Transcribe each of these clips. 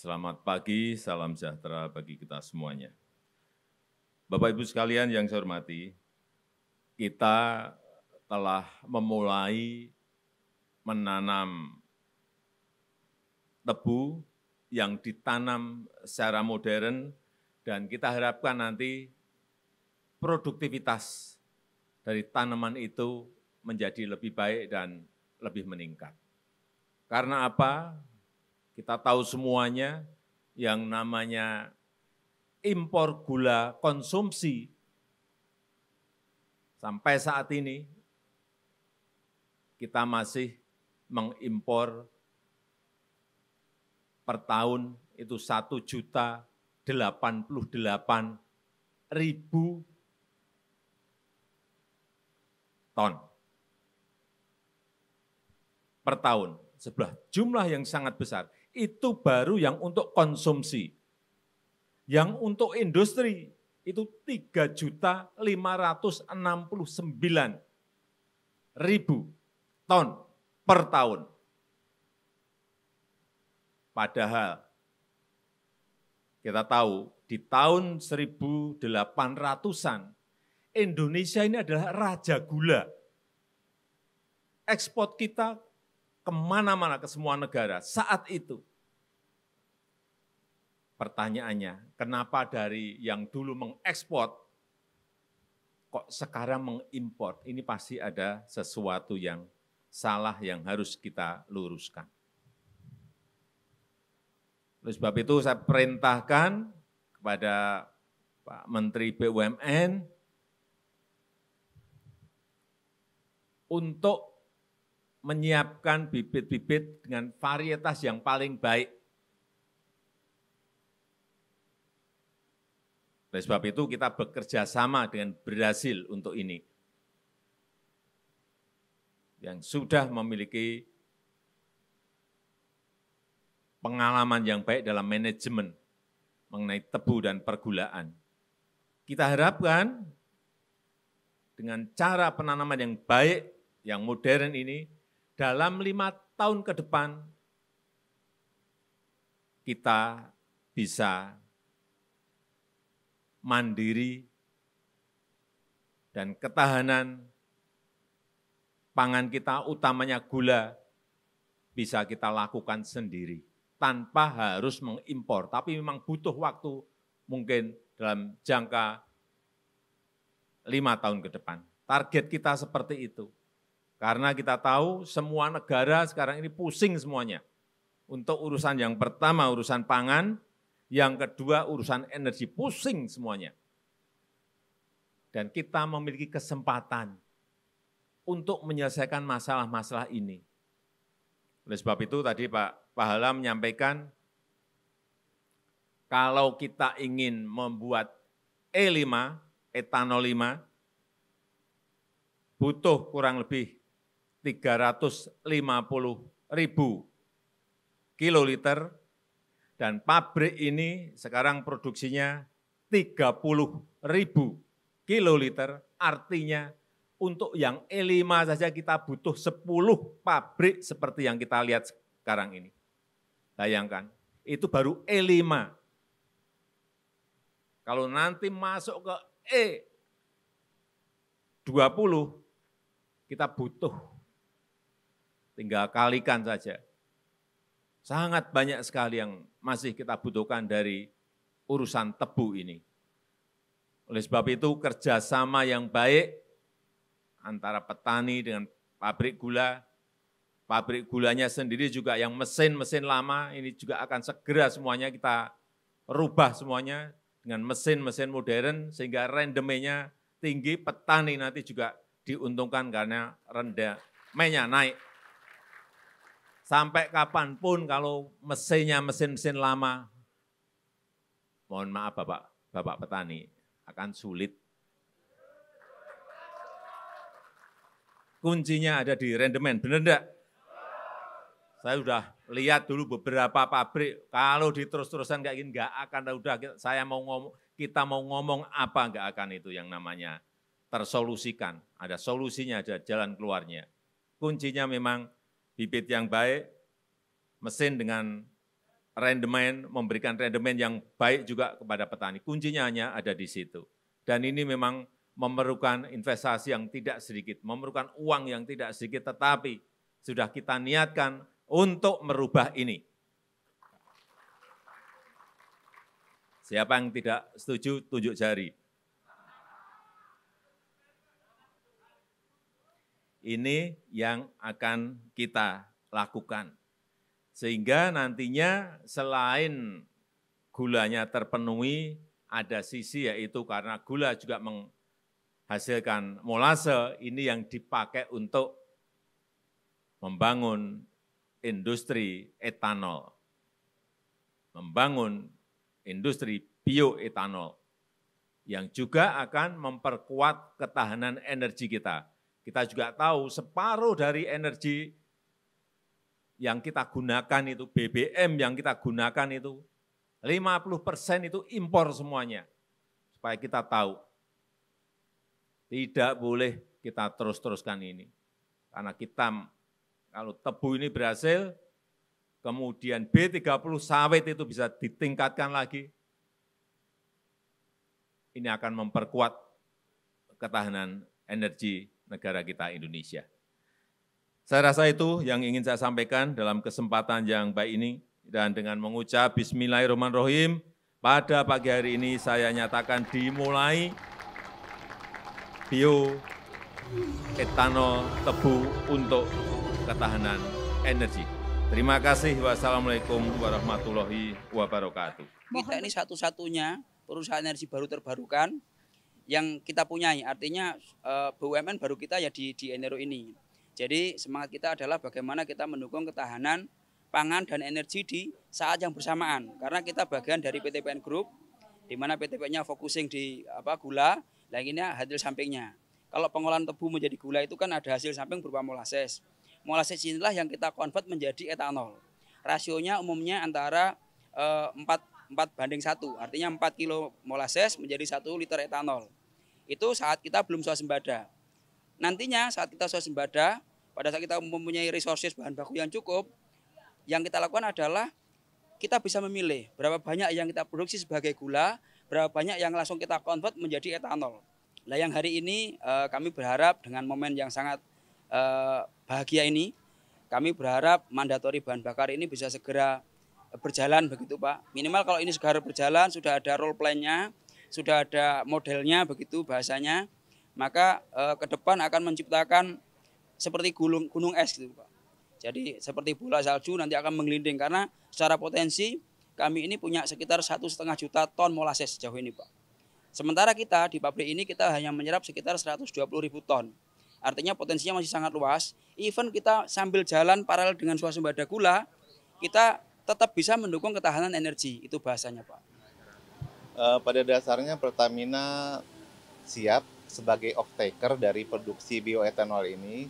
Selamat pagi, salam sejahtera bagi kita semuanya. Bapak Ibu sekalian yang saya hormati, kita telah memulai menanam tebu yang ditanam secara modern dan kita harapkan nanti produktivitas dari tanaman itu menjadi lebih baik dan lebih meningkat. Karena apa? Kita tahu semuanya yang namanya impor gula konsumsi sampai saat ini kita masih mengimpor per tahun itu 1.088.000 ton per tahun, sebuah jumlah yang sangat besar. Itu baru yang untuk konsumsi. Yang untuk industri itu 3.569.000 ton per tahun. Padahal kita tahu di tahun 1800-an Indonesia ini adalah raja gula. Ekspor kita kemana-mana, ke semua negara saat itu. Pertanyaannya, kenapa dari yang dulu mengekspor, kok sekarang mengimpor? Ini pasti ada sesuatu yang salah yang harus kita luruskan. Oleh sebab itu saya perintahkan kepada Pak Menteri BUMN untuk menyiapkan bibit-bibit dengan varietas yang paling baik. Oleh sebab itu kita bekerja sama dengan Brasil untuk ini, yang sudah memiliki pengalaman yang baik dalam manajemen mengenai tebu dan pergulaan. Kita harapkan dengan cara penanaman yang baik, yang modern ini, dalam 5 tahun ke depan, kita bisa mandiri dan ketahanan pangan kita, utamanya gula, bisa kita lakukan sendiri, tanpa harus mengimpor. Tapi memang butuh waktu, mungkin dalam jangka 5 tahun ke depan. Target kita seperti itu. Karena kita tahu semua negara sekarang ini pusing semuanya. Untuk urusan yang pertama, urusan pangan, yang kedua urusan energi, pusing semuanya. Dan kita memiliki kesempatan untuk menyelesaikan masalah-masalah ini. Oleh sebab itu tadi Pak Pahala menyampaikan, kalau kita ingin membuat E5, etanol 5, butuh kurang lebih 350.000 kiloliter, dan pabrik ini sekarang produksinya 30.000 kiloliter, artinya untuk yang E5 saja kita butuh 10 pabrik seperti yang kita lihat sekarang ini. Bayangkan, itu baru E5. Kalau nanti masuk ke E20, kita butuh, tinggal kalikan saja. Sangat banyak sekali yang masih kita butuhkan dari urusan tebu ini. Oleh sebab itu kerjasama yang baik antara petani dengan pabrik gulanya sendiri juga yang mesin-mesin lama ini juga akan segera semuanya kita rubah semuanya dengan mesin-mesin modern sehingga rendemennya tinggi, petani nanti juga diuntungkan karena rendemennya naik. Sampai kapanpun kalau mesinnya mesin-mesin lama, mohon maaf Bapak petani, akan sulit. Kuncinya ada di rendemen, benar enggak? Saya sudah lihat dulu beberapa pabrik, kalau diterus-terusan kayak gini enggak akan, udah kita mau ngomong apa enggak akan itu yang namanya tersolusikan. Ada solusinya, ada jalan keluarnya. Kuncinya memang bibit yang baik, mesin dengan rendemen, memberikan rendemen yang baik juga kepada petani. Kuncinya hanya ada di situ. Dan ini memang memerlukan investasi yang tidak sedikit, memerlukan uang yang tidak sedikit, tetapi sudah kita niatkan untuk merubah ini. Siapa yang tidak setuju, tunjuk jari. Ini yang akan kita lakukan. Sehingga nantinya selain gulanya terpenuhi, ada sisi yaitu karena gula juga menghasilkan molase, ini yang dipakai untuk membangun industri etanol, membangun industri bioetanol, yang juga akan memperkuat ketahanan energi kita. Kita juga tahu separuh dari energi yang kita gunakan itu, BBM yang kita gunakan itu, 50% itu impor semuanya. Supaya kita tahu, tidak boleh kita terus-teruskan ini. Karena kita, kalau tebu ini berhasil, kemudian B30 sawit itu bisa ditingkatkan lagi, ini akan memperkuat ketahanan energi negara kita Indonesia. Saya rasa itu yang ingin saya sampaikan dalam kesempatan yang baik ini, dan dengan mengucap Bismillahirrahmanirrahim, pada pagi hari ini saya nyatakan dimulai bioetanol tebu untuk ketahanan energi. Terima kasih. Wassalamualaikum warahmatullahi wabarakatuh. Kita ini satu-satunya perusahaan energi baru terbarukan yang kita punyai. Artinya BUMN baru kita ya di Enero ini. Jadi semangat kita adalah bagaimana kita mendukung ketahanan pangan dan energi di saat yang bersamaan. Karena kita bagian dari PTPN Group, di mana PTPN-nya focusing di gula, lainnya hasil sampingnya. Kalau pengolahan tebu menjadi gula itu kan ada hasil samping berupa molases. Molases inilah yang kita convert menjadi etanol. Rasionya umumnya antara 4:1, artinya 4 kilo molases menjadi 1 liter etanol. Itu saat kita belum swasembada. Nantinya saat kita swasembada, pada saat kita mempunyai resources bahan baku yang cukup, yang kita lakukan adalah kita bisa memilih berapa banyak yang kita produksi sebagai gula, berapa banyak yang langsung kita convert menjadi etanol. Nah, yang hari ini kami berharap dengan momen yang sangat bahagia ini, kami berharap mandatori bahan bakar ini bisa segera berjalan begitu Pak. Minimal kalau ini segera berjalan, sudah ada role plan-nya, sudah ada modelnya begitu bahasanya, maka ke depan akan menciptakan seperti gunung es gitu Pak. Jadi seperti bola salju nanti akan menggelinding, karena secara potensi kami ini punya sekitar 1,5 juta ton molases sejauh ini Pak. Sementara kita di pabrik ini kita hanya menyerap sekitar 120.000 ton. Artinya potensinya masih sangat luas. Even kita sambil jalan paralel dengan swasembada gula, kita tetap bisa mendukung ketahanan energi, itu bahasanya Pak. Pada dasarnya Pertamina siap sebagai off-taker dari produksi bioetanol ini.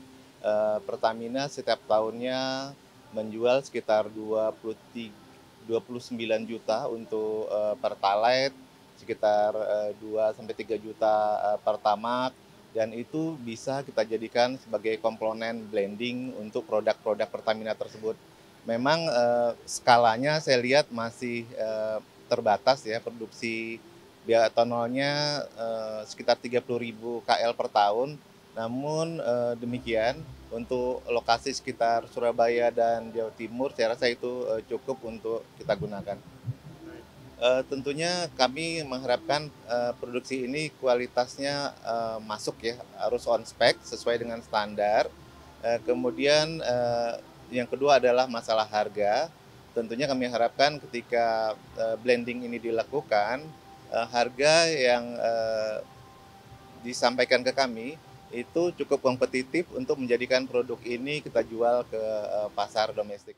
Pertamina setiap tahunnya menjual sekitar 29 juta untuk Pertalite, sekitar 2-3 juta Pertamax, dan itu bisa kita jadikan sebagai komponen blending untuk produk-produk Pertamina tersebut. Memang skalanya saya lihat masih terbatas ya, produksi bioetanolnya sekitar 30.000 KL per tahun. Namun demikian untuk lokasi sekitar Surabaya dan Jawa Timur saya rasa itu cukup untuk kita gunakan. Tentunya kami mengharapkan produksi ini kualitasnya masuk ya, harus on spec sesuai dengan standar. Kemudian yang kedua adalah masalah harga. Tentunya kami harapkan ketika blending ini dilakukan, harga yang disampaikan ke kami itu cukup kompetitif untuk menjadikan produk ini kita jual ke pasar domestik.